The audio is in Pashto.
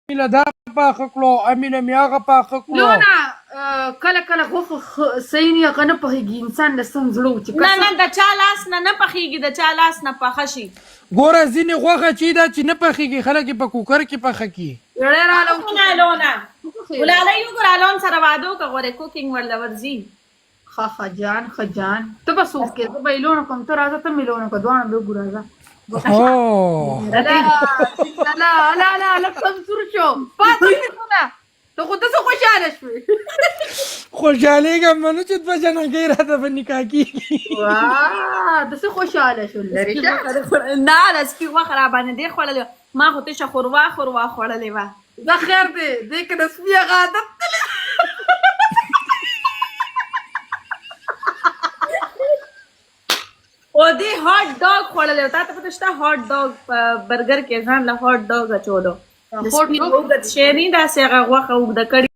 امینه دا پاخه کړو، امینه مې هغه پاخه کړو. لونه کله کله غوښه صحیح نه هغه نه پخېږي، انسان له سم زړه و چې نه د چا لاس نه پخېږي، د چا لاس نه پخه شي. ګوره ځینې غوښه چې ده چې نه پخېږي خلک یې په کوکر کې پخه کړي. لونه ولالۍ وګوره الون سره واده وکړه غوره کوکینګ ورله ورځي. ښه جان ښه جان ته به څوک کې زه به یې لونه کوم، ته راځه ته مې لونه کړه دواړه به وګوره راځه. لا لږ کمزور شو پاتې نه ته خو ته څه خوشحاله شوې. خوشحالېږم نو چې دوه جنګۍ راته په نکاح کېږي. ته څه خوشحاله شول لرې نه د سپي غوښه راباندې ډېر خوړلې وه، ما خو تشه خوروا خوړلې وه. دا خیر دی دې که د سپي هغه عادت تللی او دې هاټ ډاګ خوړلی و. تا ته پته شته هاټ ډاګ په برګر کې ځان له هاټ ډاګ اچولو. د سپي اوږد شی نه داسې هغه غوښه اوږده کړې